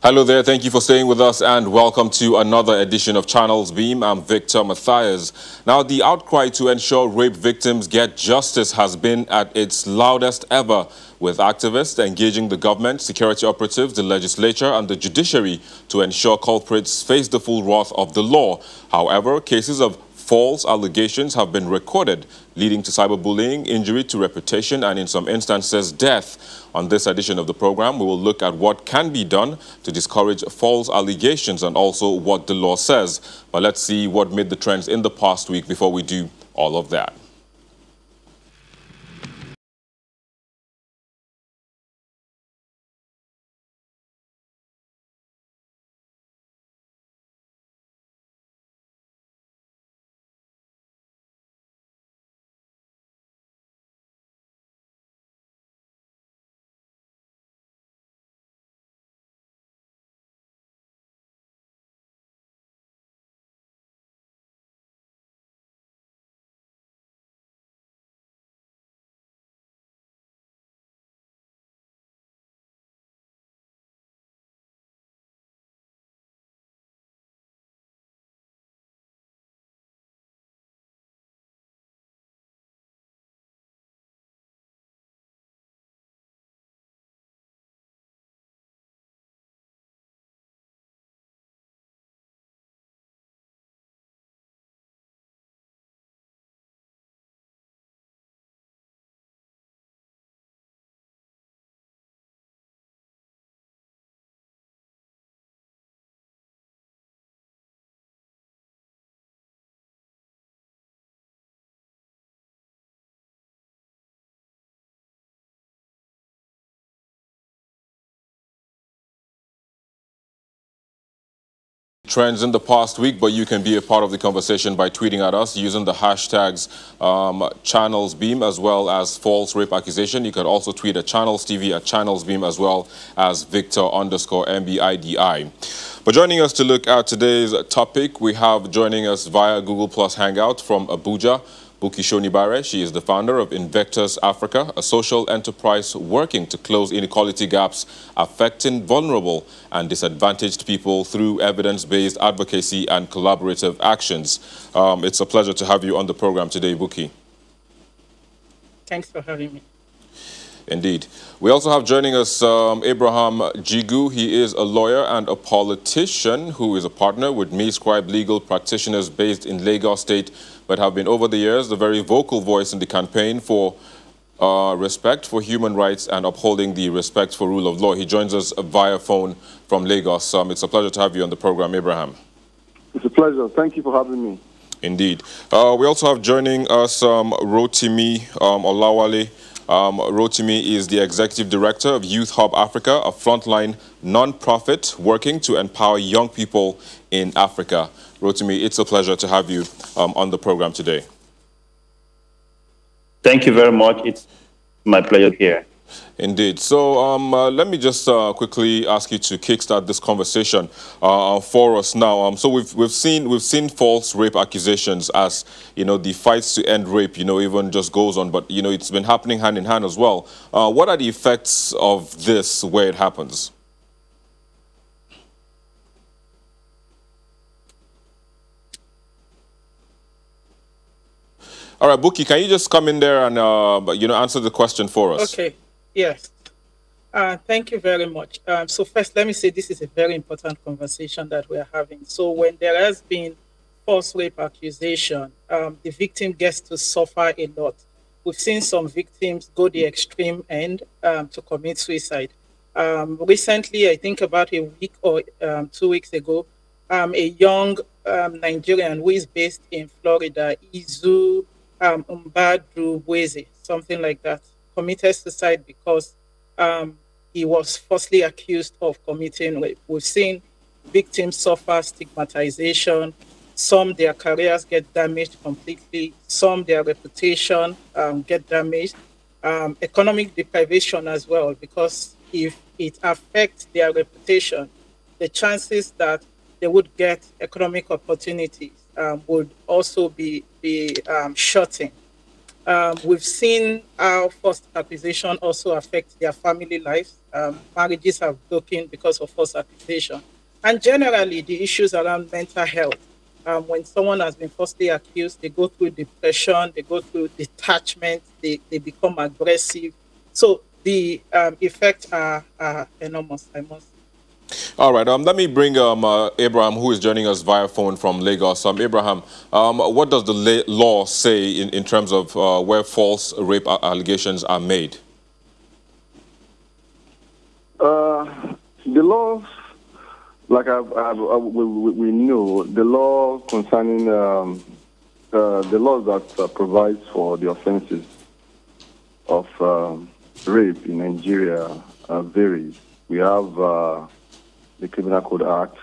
Hello there, thank you for staying with us and welcome to another edition of Channels Beam. I'm Victor Matthias. Now, the outcry to ensure rape victims get justice has been at its loudest ever, with activists engaging the government, security operatives, the legislature and the judiciary to ensure culprits face the full wrath of the law. However, cases of false allegations have been recorded, leading to cyberbullying, injury to reputation, and in some instances, death. On this edition of the program, we will look at what can be done to discourage false allegations and also what the law says. But let's see what made the trends in the past week before we do all of that. Trends in the past week, but you can be a part of the conversation by tweeting at us using the hashtags ChannelsBeam as well as false rape accusation. You can also tweet at Channels TV at ChannelsBeam as well as Victor_MBIDI. But joining us to look at today's topic, we have joining us via Google Plus Hangout from Abuja, Buki Shonibare. She is the founder of Invectors Africa, a social enterprise working to close inequality gaps affecting vulnerable and disadvantaged people through evidence-based advocacy and collaborative actions. It's a pleasure to have you on the program today, Buki. Thanks for having me. Indeed. We also have joining us Abraham Jigu. He is a lawyer and a politician who is a partner with Me Scribe Legal Practitioners based in Lagos State, but have been over the years the very vocal voice in the campaign for respect for human rights and upholding the respect for rule of law. He joins us via phone from Lagos. It's a pleasure to have you on the program, Abraham. It's a pleasure. Thank you for having me. Indeed. We also have joining us Rotimi Olawale. Rotimi is the Executive Director of Youth Hub Africa, a frontline non-profit working to empower young people in Africa. Rotimi, it's a pleasure to have you on the program today. Thank you very much. It's my pleasure here. Indeed. So let me just quickly ask you to kickstart this conversation for us now. So we've seen false rape accusations as the fights to end rape even just goes on, but it's been happening hand in hand as well. What are the effects of this where it happens? All right, Buki, can you just come in there and answer the question for us? Okay. Yes. Thank you very much. So first, let me say this is a very important conversation that we are having. So when there has been false rape accusation, the victim gets to suffer a lot. We've seen some victims go the extreme end to commit suicide. Recently, I think about a week or 2 weeks ago, a young Nigerian who is based in Florida, Izu Mbadubweze, something like that, committed suicide because he was falsely accused of committing rape. We've seen victims suffer stigmatization. Some, their careers get damaged completely. Some, their reputation get damaged. Economic deprivation as well, because if it affects their reputation, the chances that they would get economic opportunities would also be shortened. We've seen how false accusation also affects their family lives. Marriages have broken because of false accusation. And generally, the issues around mental health. When someone has been falsely accused, they go through depression, they go through detachment, they become aggressive. So the effects are enormous, I must say. All right, let me bring Abraham, who is joining us via phone from Lagos. Abraham, what does the law say in terms of where false rape allegations are made? The law, like we know, the law concerning the laws that provides for the offenses of rape in Nigeria varies. We have the Criminal Code Act,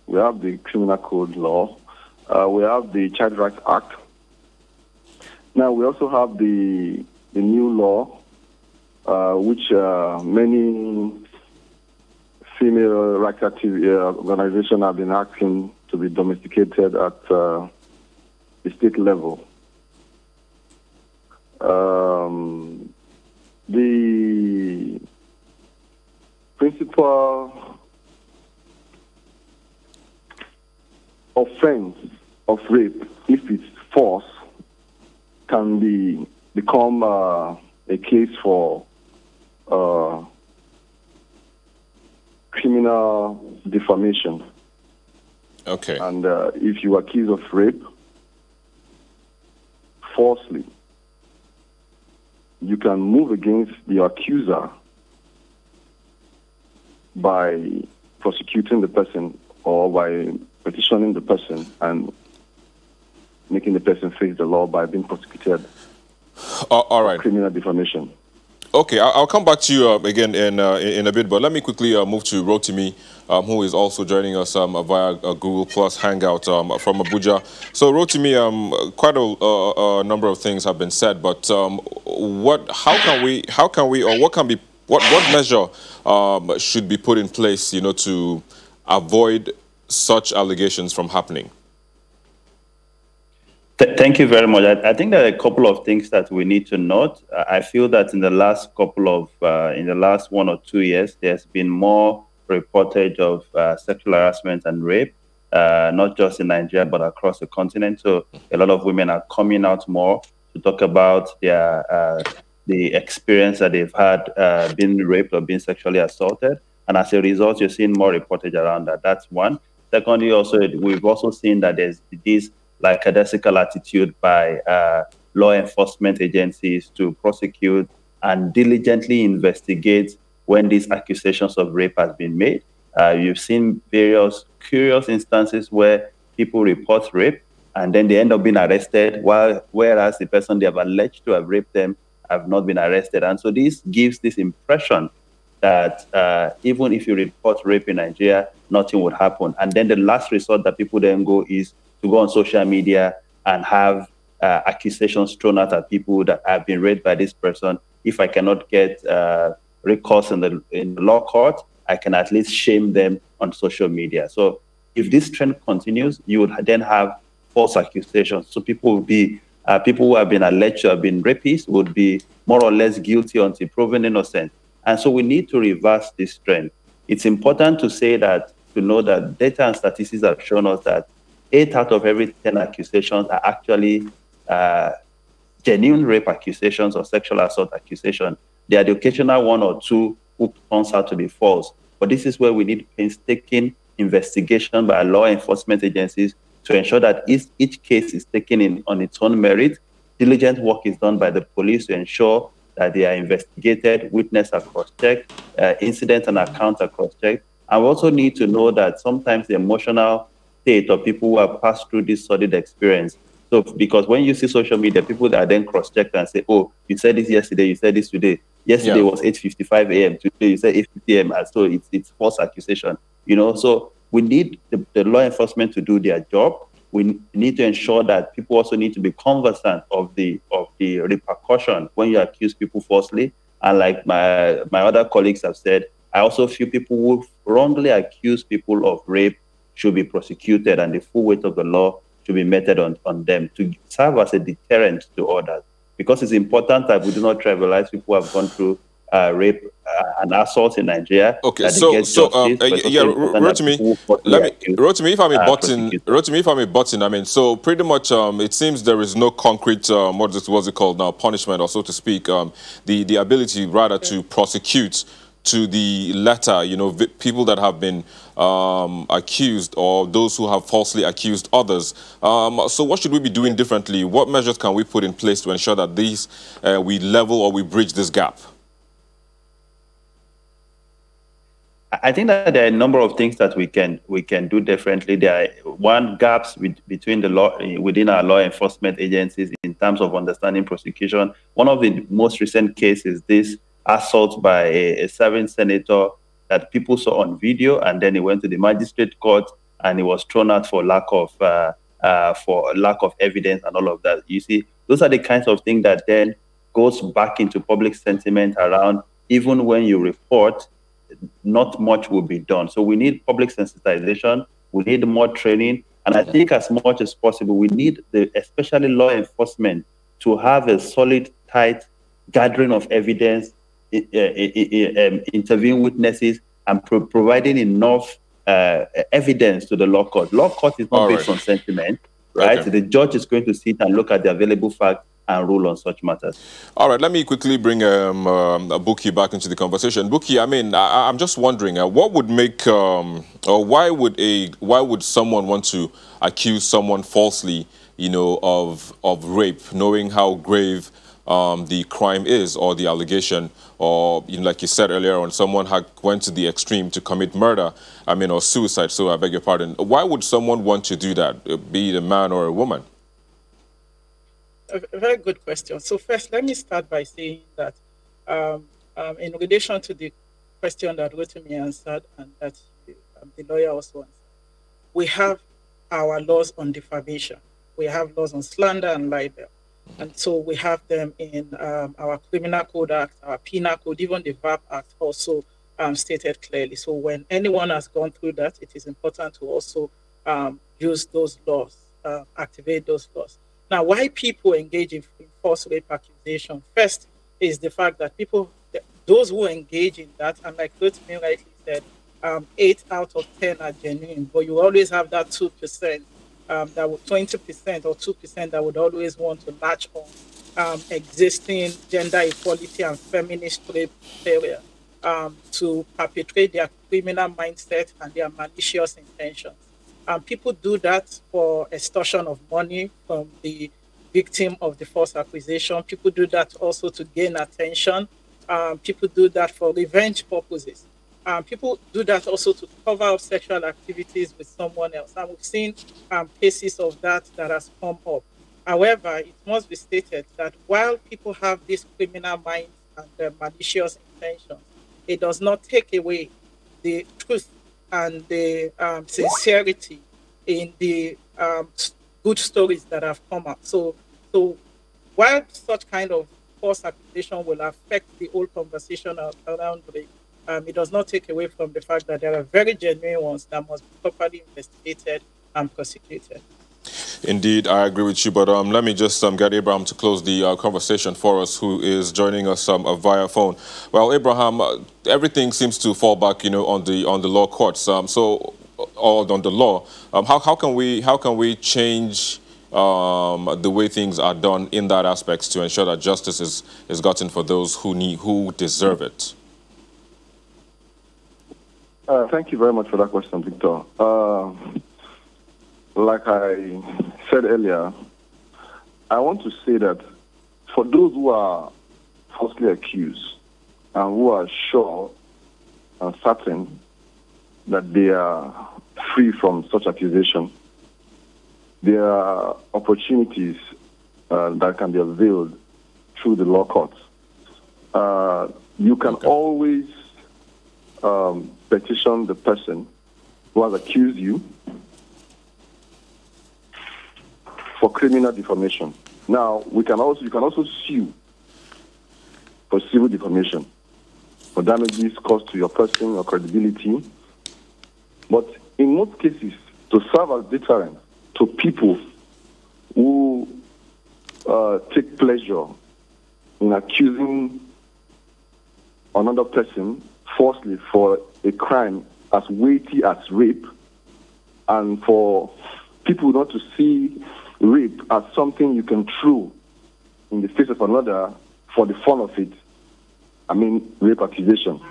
we have the Criminal Code Law, we have the Child Rights Act. Now we also have the new law, which many female rights organizations have been asking to be domesticated at the state level. The principal offense of rape, if it's false, can become a case for criminal defamation. Okay. And if you are accused of rape falsely, you can move against the accuser by prosecuting the person or by petitioning the person and making the person face the law by being prosecuted. All right. Criminal defamation. Okay, I'll come back to you again in a bit, but let me quickly move to Rotimi, who is also joining us via Google Plus Hangout from Abuja. So Rotimi, quite a number of things have been said, but what measure should be put in place, to avoid such allegations from happening? Thank you very much. I think there are a couple of things that we need to note. I feel that in the last 1 or 2 years, there's been more reportage of sexual harassment and rape, not just in Nigeria, but across the continent. So a lot of women are coming out more to talk about their the experience that they've had being raped or being sexually assaulted. And as a result, you're seeing more reportage around that. That's one. Secondly, we've also seen that there's this lackadaisical attitude by law enforcement agencies to prosecute and diligently investigate when these accusations of rape has been made. You've seen various curious instances where people report rape and then they end up being arrested, whereas the person they have alleged to have raped them have not been arrested. And so this gives this impression that even if you report rape in Nigeria, nothing would happen. And then the last resort that people then go is to go on social media and have accusations thrown out at people that have been raped by this person. If I cannot get recourse in the law court, I can at least shame them on social media. So if this trend continues, you would then have false accusations. So people would be people who have been alleged to have been rapists would be more or less guilty until proven innocent. And so we need to reverse this trend. It's important to know that data and statistics have shown us that 8 out of every 10 accusations are actually genuine rape accusations or sexual assault accusations. There are the occasional 1 or 2 who turns out to be false. But this is where we need painstaking investigation by law enforcement agencies to ensure that each case is taken on its own merit. Diligent work is done by the police to ensure that they are investigated, witnesses are cross-checked, incidents and accounts are cross-checked. And we also need to know that sometimes the emotional state of people who have passed through this sordid experience. So, because when you see social media, people that are then cross-checked and say, oh, you said this yesterday, you said this today. Yesterday was 8:55 a.m. Today you said 8:50 a.m. And so it's false accusation. So we need the law enforcement to do their job. We need to ensure that people also need to be conversant of the repercussion when you accuse people falsely. And like my other colleagues have said, I also feel people who wrongly accuse people of rape should be prosecuted, and the full weight of the law should be meted on them to serve as a deterrent to others. because it's important that we do not trivialize people who have gone through rape and assault in Nigeria. Okay, Rotimi, Rotimi, if I may button, I mean, so pretty much, it seems there is no concrete, what's it called now, punishment, or so to speak, the ability rather to prosecute to the letter, you know, people that have been accused or those who have falsely accused others. So what should we be doing differently? What measures can we put in place to ensure that these we level or we bridge this gap? I think that there are a number of things that we can do differently. There are gaps between the law within our law enforcement agencies in terms of understanding prosecution. One of the most recent cases, this assault by a serving senator that people saw on video, and then he went to the magistrate court and he was thrown out for lack of evidence and all of that. You see, those are the kinds of things that then goes back into public sentiment around, even when you report, not much will be done. So we need public sensitization, we need more training, and I think as much as possible, we need especially law enforcement to have a solid, tight gathering of evidence, interviewing witnesses, and providing enough evidence to the law court. Law court is not based on sentiment, right? Okay. The judge is going to sit and look at the available facts and rule on such matters. All right, let me quickly bring Buki back into the conversation. Buki, I mean, I'm just wondering, what would make, or why would someone want to accuse someone falsely, you know, of rape, knowing how grave the crime is, or the allegation, or, you know, like you said earlier on, someone went to the extreme to commit murder, I mean, or suicide, so I beg your pardon. Why would someone want to do that, be it a man or a woman? A very good question. So first, let me start by saying that in relation to the question that Rotimi answered and that the lawyer also answered, we have our laws on defamation. We have laws on slander and libel. And so we have them in our Criminal Code Act, our Penal Code, even the VAP Act also stated clearly. So when anyone has gone through that, it is important to also use those laws, activate those laws. Now, why people engage in false rape accusation? First is the fact that those who engage in that, and like Rotimi rightly said, 8 out of 10 are genuine, but you always have that 2%, that would 20% or 2% that would always want to latch on existing gender equality and feminist rape area to perpetrate their criminal mindset and their malicious intentions. People do that for extortion of money from the victim of the false accusation. People do that also to gain attention. People do that for revenge purposes. People do that also to cover up sexual activities with someone else. And we've seen cases of that has come up. However, it must be stated that while people have this criminal mind and malicious intentions, it does not take away the truth and the sincerity in the good stories that have come up. So while such kind of false accusation will affect the whole conversation around rape, it does not take away from the fact that there are very genuine ones that must be properly investigated and prosecuted. Indeed, I agree with you, but let me just get Abraham to close the conversation for us, who is joining us via phone. Well, Abraham, everything seems to fall back, you know, on the law courts. Or on the law, how can we change the way things are done in that aspect to ensure that justice is gotten for those who deserve it? Thank you very much for that question, Victor. Like I said earlier, I want to say that for those who are falsely accused and who are sure and certain that they are free from such accusation, there are opportunities that can be availed through the law courts. You can always petition the person who has accused you for criminal defamation. Now, you can also sue for civil defamation, for damages caused to your person or credibility. But in most cases, to serve as deterrent to people who take pleasure in accusing another person falsely for a crime as weighty as rape, and for people not to see rape as something you can throw in the face of another for the fun of it. I mean, rape accusation.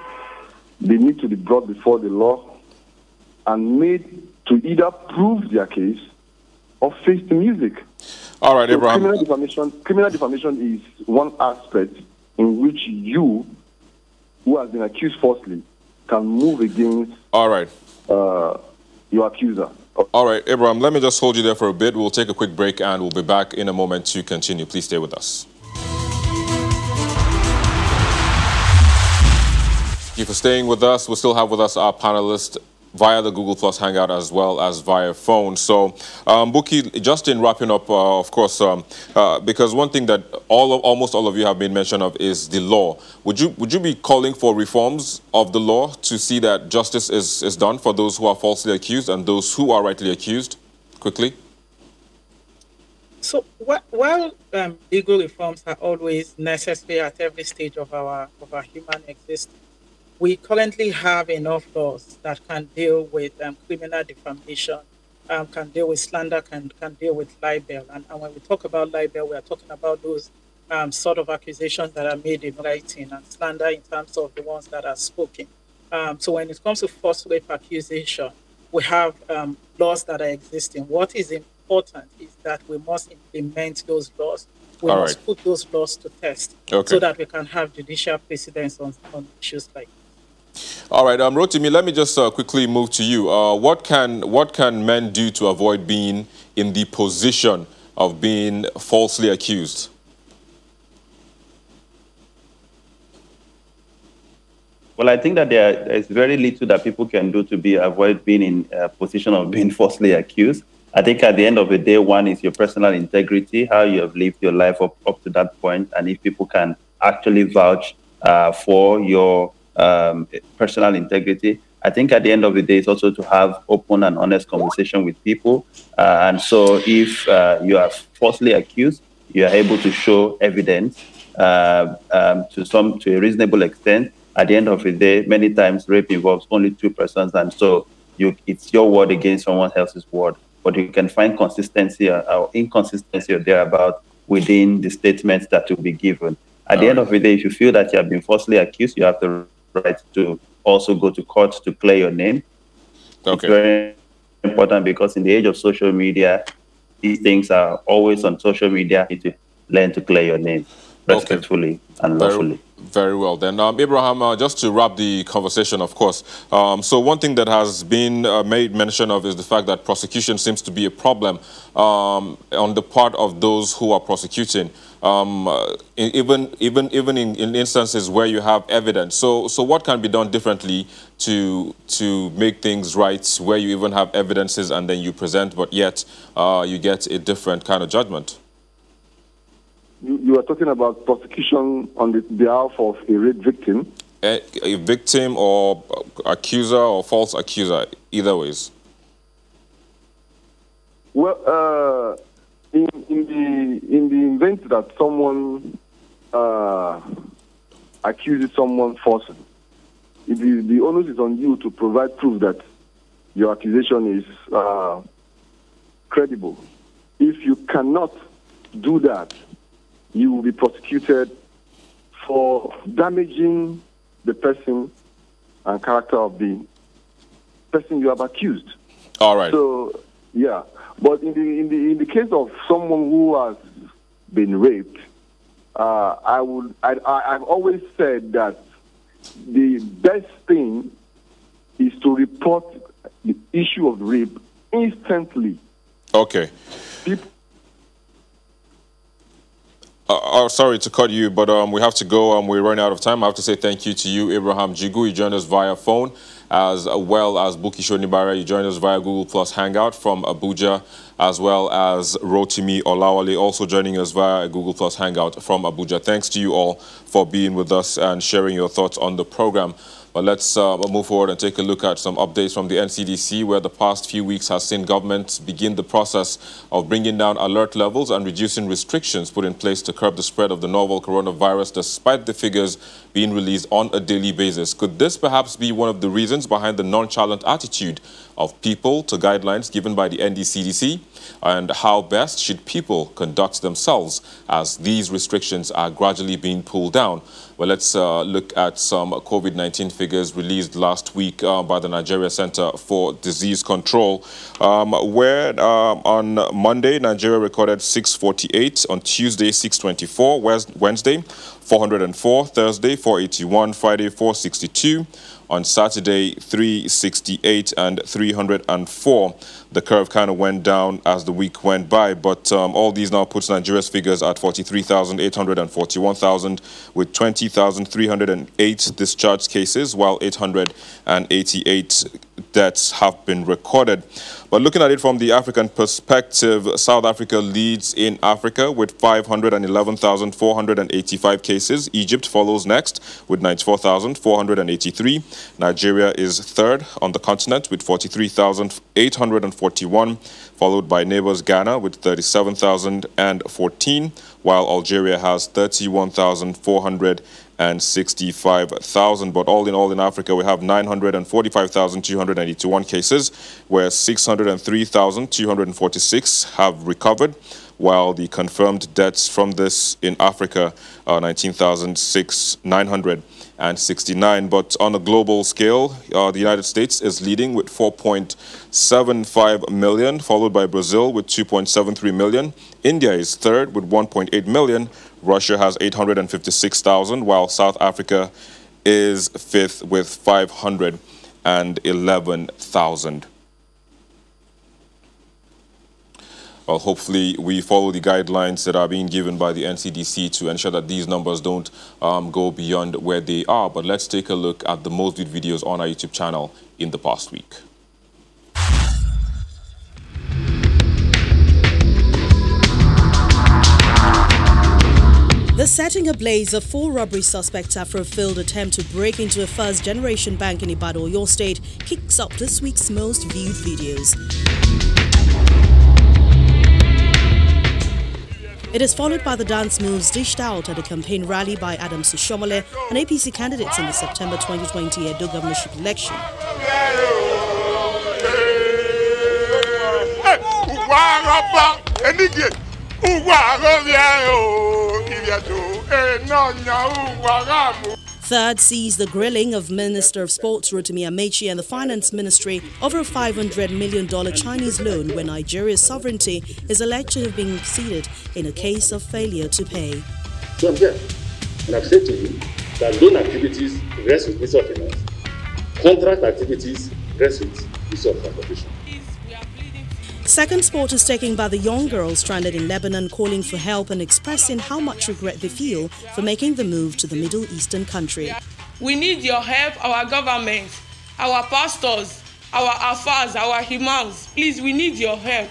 They need to be brought before the law and made to either prove their case or face the music. All right, so Abraham. Criminal defamation is one aspect in which you, who has been accused falsely, can move against your accuser. All right, Abraham, let me just hold you there for a bit. We'll take a quick break and we'll be back in a moment to continue. Please stay with us. Thank you for staying with us. We'll still have with us our panelists via the Google Plus Hangout as well as via phone. So, Buki, just in wrapping up, of course, because one thing that almost all of you have been mentioned of is the law. Would you be calling for reforms of the law to see that justice is done for those who are falsely accused and those who are rightly accused? Quickly. So while legal reforms are always necessary at every stage of our human existence, we currently have enough laws that can deal with criminal defamation, can deal with slander, can deal with libel. And when we talk about libel, we are talking about those sort of accusations that are made in writing, and slander in terms of the ones that are spoken. So when it comes to false rape accusation, we have laws that are existing. What is important is that we must implement those laws. We must put those laws to test so that we can have judicial precedence on issues like this. All right, Rotimi, let me just quickly move to you. What can men do to avoid being in the position of being falsely accused? Well, I think that there is very little that people can do to avoid being in a position of being falsely accused. I think at the end of the day, one is your personal integrity, how you have lived your life up to that point, and if people can actually vouch for your personal integrity. I think at the end of the day, it's also to have open and honest conversation with people. And so if you are falsely accused, you are able to show evidence to a reasonable extent. At the end of the day, many times rape involves only two persons, and so it's your word against someone else's word. But you can find consistency or inconsistency or thereabout within the statements that will be given. At the end of the day, if you feel that you have been falsely accused, you have the right to also go to court to clear your name. It's very important because in the age of social media, these things are always on social media. You need to learn to clear your name respectfully and lawfully. Very well. Then, Abraham, just to wrap the conversation, of course. So one thing that has been made mention of is the fact that prosecution seems to be a problem on the part of those who are prosecuting, even in instances where you have evidence. So what can be done differently to make things right, where you even have evidences and then you present, but yet you get a different kind of judgment? You are talking about prosecution on the behalf of a rape victim? A victim or accuser or false accuser, either ways. Well, in the event that someone accuses someone falsely, the onus is on you to provide proof that your accusation is credible. If you cannot do that, you will be prosecuted for damaging the person and character of the person you have accused. All right. So, yeah. But in the case of someone who has been raped, I've always said that the best thing is to report the issue of rape instantly. Okay. Sorry to cut you, but we have to go. We're running out of time. I have to say thank you to you, Abraham Jigu. You joined us via phone, as well as Buki Shonibara. You joined us via Google Plus Hangout from Abuja. as well as Rotimi Olawale, also joining us via a Google Plus Hangout from Abuja. Thanks to you all for being with us and sharing your thoughts on the program. But let's move forward and take a look at some updates from the NCDC, where the past few weeks has seen governments begin the process of bringing down alert levels and reducing restrictions put in place to curb the spread of the novel coronavirus, despite the figures being released on a daily basis. Could this perhaps be one of the reasons behind the nonchalant attitude of people to guidelines given by the NCDC? And how best should people conduct themselves as these restrictions are gradually being pulled down? Well, let's look at some COVID-19 figures released last week by the Nigeria Center for Disease Control, where on Monday, Nigeria recorded 648, on Tuesday, 624, Wednesday, 404, Thursday, 481, Friday, 462, on Saturday, 368 and 304. The curve kind of went down as the week went by, but all these now puts Nigeria's figures at 43,841,000 with 20,308 discharged cases, while 888 deaths have been recorded. But looking at it from the African perspective, South Africa leads in Africa with 511,485 cases. Egypt follows next with 94,483. Nigeria is third on the continent with 43,841, followed by neighbors Ghana with 37,014, while Algeria has 31,465,000. But all in Africa, we have 945,281 cases, where 603,246 have recovered, while the confirmed deaths from this in Africa are 19,969. But on a global scale, the United States is leading with 4.75 million, followed by Brazil with 2.73 million. India is third with 1.8 million. Russia has 856,000, while South Africa is fifth with 511,000. Well, hopefully we follow the guidelines that are being given by the NCDC to ensure that these numbers don't go beyond where they are. But let's take a look at the most viewed videos on our YouTube channel in the past week. The setting ablaze of 4 robbery suspects after a failed attempt to break into a first-generation bank in Ibadan, Oyo State, kicks up this week's most viewed videos. It is followed by the dance moves dished out at a campaign rally by Adams Oshomole and APC candidates in the September 2020 Edo governorship election. Third sees the grilling of Minister of Sports Rotimi Amechi and the Finance Ministry over a $500 million Chinese loan where Nigeria's sovereignty is alleged to have been ceded in a case of failure to pay. So I'm here, and I've said to you that loan activities rest with Minister of Finance, contract activities rest with Minister of Transportation. Second sport is taken by the young girls stranded in Lebanon, calling for help and expressing how much regret they feel for making the move to the Middle Eastern country. We need your help, our government, our pastors, our afars, our imams. Please, we need your help.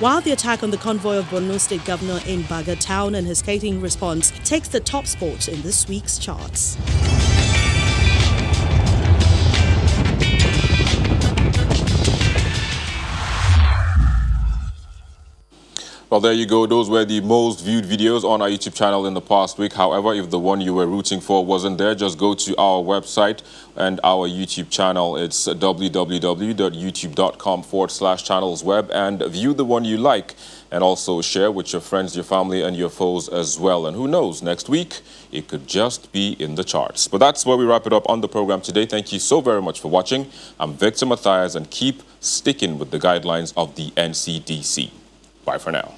While the attack on the convoy of Borno State Governor in Baga Town and his scathing response takes the top spot in this week's charts. Well, there you go. Those were the most viewed videos on our YouTube channel in the past week. However, if the one you were rooting for wasn't there, just go to our website and our YouTube channel. It's www.youtube.com/channelsweb and view the one you like, and also share with your friends, your family, and your foes as well. And who knows, next week, it could just be in the charts. But that's where we wrap it up on the program today. Thank you so very much for watching. I'm Victor Matthias, and keep sticking with the guidelines of the NCDC. Bye for now.